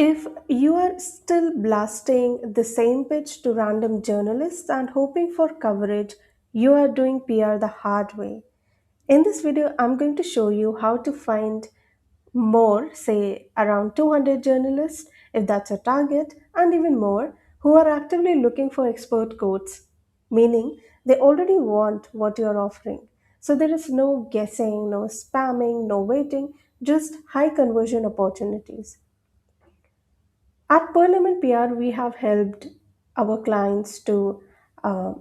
If you are still blasting the same pitch to random journalists and hoping for coverage, you are doing PR the hard way. In this video, I'm going to show you how to find more, say around 200 journalists, if that's a target, and even more, who are actively looking for expert quotes, meaning they already want what you're offering. So there is no guessing, no spamming, no waiting, just high conversion opportunities. At Parliament PR, we have helped our clients to uh,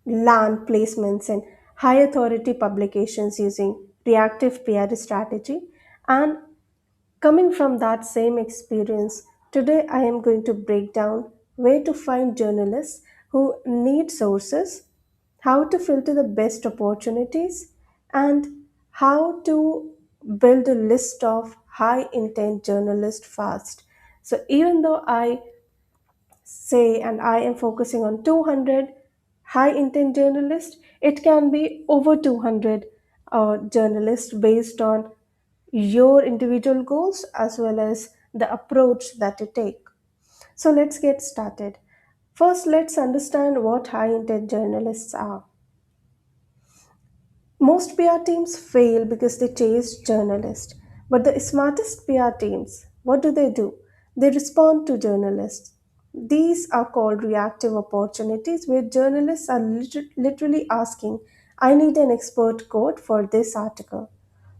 land placements in high authority publications using reactive PR strategy. And coming from that same experience, today I am going to break down where to find journalists who need sources, how to filter the best opportunities, and how to build a list of high intent journalists fast. So even though I say and I am focusing on 200 high intent journalists, it can be over 200 journalists based on your individual goals as well as the approach that you take. So let's get started. First, let's understand what high intent journalists are. Most PR teams fail because they chase journalists. But the smartest PR teams, what do? They respond to journalists. These are called reactive opportunities where journalists are literally asking, I need an expert quote for this article.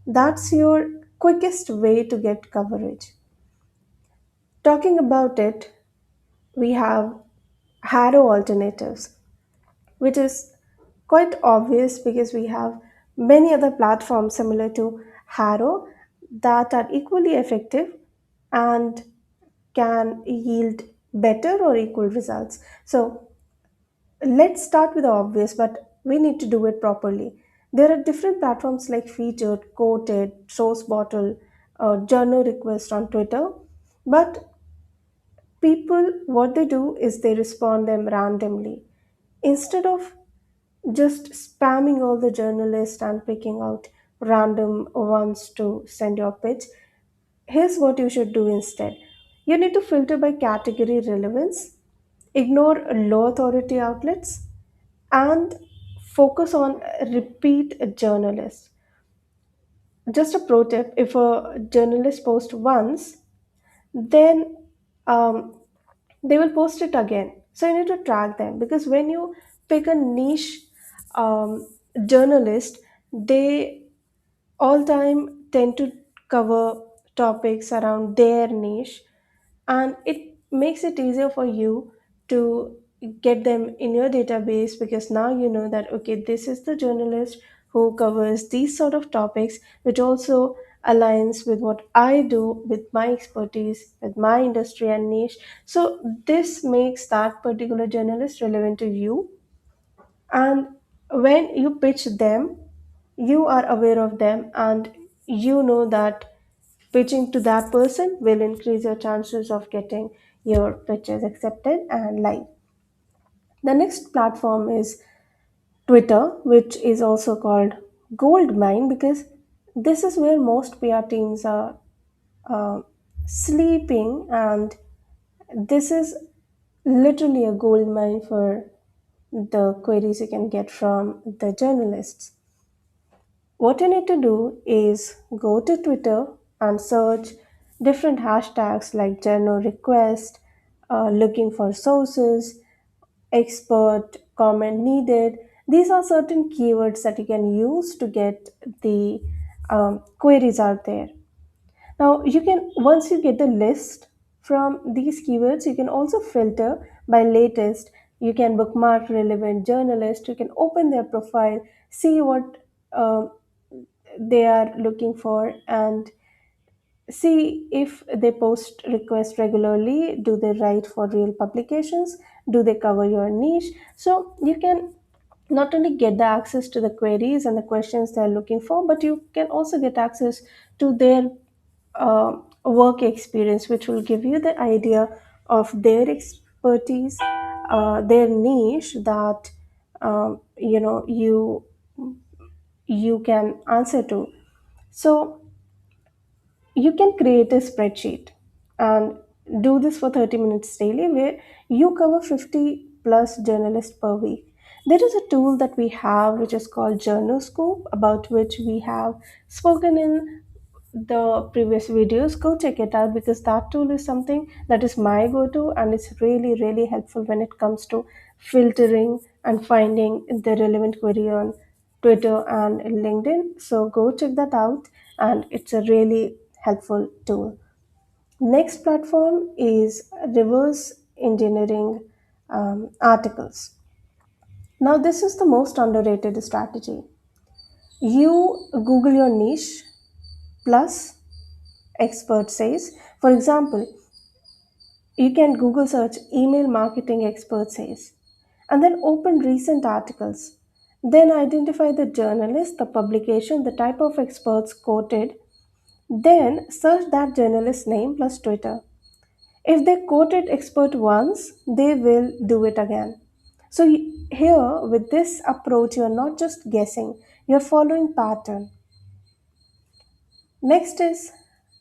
That's your quickest way to get coverage. Talking about it, we have HARO alternatives, which is quite obvious because we have many other platforms similar to HARO that are equally effective and can yield better or equal results. So let's start with the obvious, but we need to do it properly. There are different platforms like Featured, Quoted, Source Bottle, Journal Request on Twitter, but people what they do is they respond them randomly instead of just spamming all the journalists and picking out random ones to send your pitch. Here's what you should do instead. You need to filter by category relevance, ignore low authority outlets, and focus on repeat journalists. Just a pro tip, if a journalist posts once, then um, they will post it again. So you need to track them because when you pick a niche um, journalist, they all time tend to cover topics around their niche, and it makes it easier for you to get them in your database because now you know that okay, this is the journalist who covers these sort of topics, which also aligns with what I do with my expertise with my industry and niche. So this makes that particular journalist relevant to you, and when you pitch them, you are aware of them and you know that pitching to that person will increase your chances of getting your pitches accepted and live. The next platform is Twitter, which is also called Goldmine because this is where most PR teams are uh, sleeping, and this is literally a gold mine for the queries you can get from the journalists. What you need to do is go to Twitter and search different hashtags like journal request, looking for sources, expert, comment needed. These are certain keywords that you can use to get the queries out there. Now, you can once you get the list from these keywords, you can also filter by latest. You can bookmark relevant journalists. You can open their profile, see what they are looking for, and see if they post requests regularly. Do they write for real publications? Do they cover your niche? So you can not only get the access to the queries and the questions they're looking for, but you can also get access to their work experience, which will give you the idea of their expertise, their niche that you can answer to. So you can create a spreadsheet and do this for 30 minutes daily where you cover 50 plus journalists per week. There is a tool that we have which is called Journal about which we have spoken in the previous videos. Go check it out because that tool is something that is my go-to, and it's really really helpful when it comes to filtering and finding the relevant query on Twitter and LinkedIn. So go check that out, and it's a really helpful tool. Next platform is reverse engineering articles. Now, this is the most underrated strategy. You Google your niche plus expert says. For example, you can Google search email marketing expert says and then open recent articles. Then identify the journalist, the publication, the type of experts quoted. Then search that journalist's name plus Twitter. If they quoted expert once, they will do it again. So here, with this approach, you are not just guessing; you are following pattern. Next is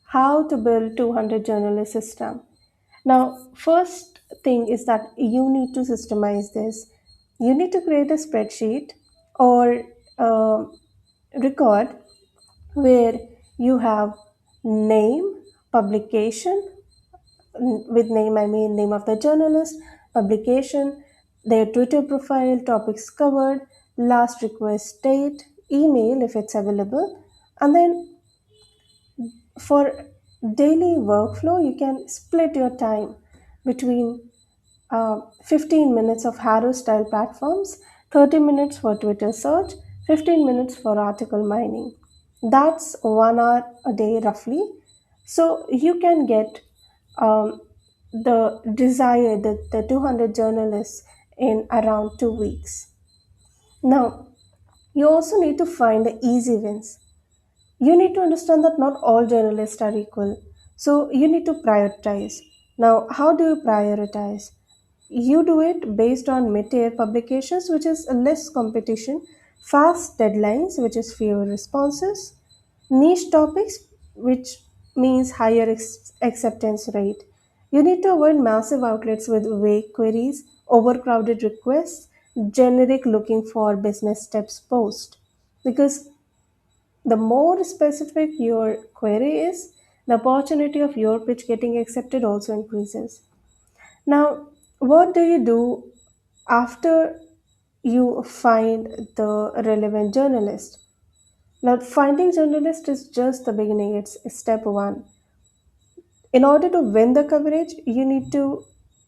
how to build 200 journalist system. Now, first thing is that you need to systemize this. You need to create a spreadsheet or uh, record where you have name, publication, with name I mean name of the journalist, publication, their Twitter profile, topics covered, last request date, email if it's available, and then for daily workflow you can split your time between 15 minutes of HARO style platforms, 30 minutes for Twitter search, 15 minutes for article mining. That's 1 hour a day roughly. So you can get the 200 journalists in around 2 weeks. Now, you also need to find the easy wins. You need to understand that not all journalists are equal. So you need to prioritize. Now, how do you prioritize? You do it based on mid-tier publications, which is less competition, fast deadlines, which is fewer responses, niche topics, which means higher acceptance rate. You need to avoid massive outlets with vague queries, overcrowded requests, generic looking for business steps post. Because the more specific your query is, the opportunity of your pitch getting accepted also increases. Now, what do you do after you find the relevant journalist? Now, finding journalist is just the beginning, it's step one. In order to win the coverage, you need to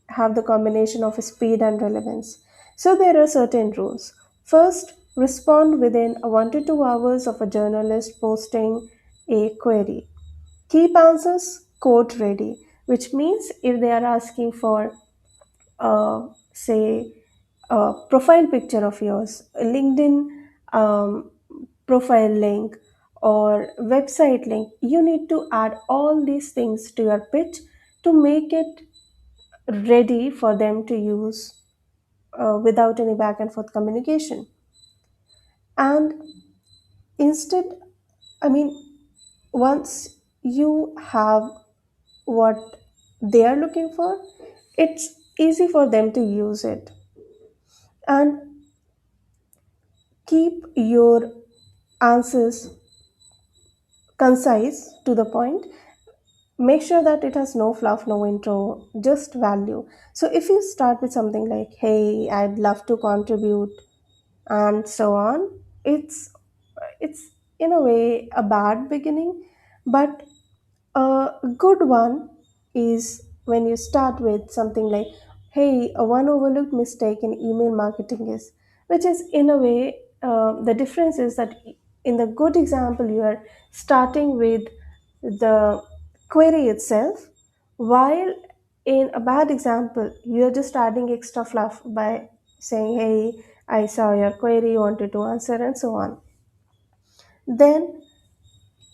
have the combination of speed and relevance. So, there are certain rules. First, respond within 1 to 2 hours of a journalist posting a query. Keep answers quote ready, which means if they are asking for say a profile picture of yours, a LinkedIn profile link, or website link, you need to add all these things to your pitch to make it ready for them to use without any back and forth communication. And instead, I mean, once you have what they are looking for, it's easy for them to use it. And keep your answers concise to the point. Make sure that it has no fluff, no intro, just value. So if you start with something like, hey, I'd love to contribute, and so on, it's in a way a bad beginning, but a good one is when you start with something like, hey, a one overlooked mistake in email marketing is, which is in a way, the difference is that in the good example, you are starting with the query itself, while in a bad example, you are just adding extra fluff by saying, hey, I saw your query, wanted to answer, and so on. Then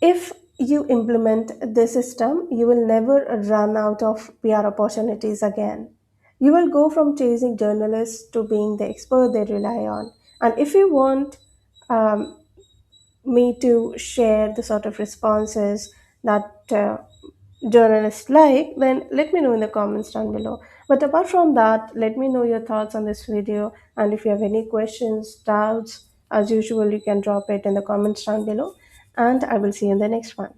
if you implement this system, you will never run out of PR opportunities again. You will go from chasing journalists to being the expert they rely on. And if you want me to share the sort of responses that journalists like, then let me know in the comments down below. But apart from that, let me know your thoughts on this video. And if you have any questions, doubts, as usual, you can drop it in the comments down below. And I will see you in the next one.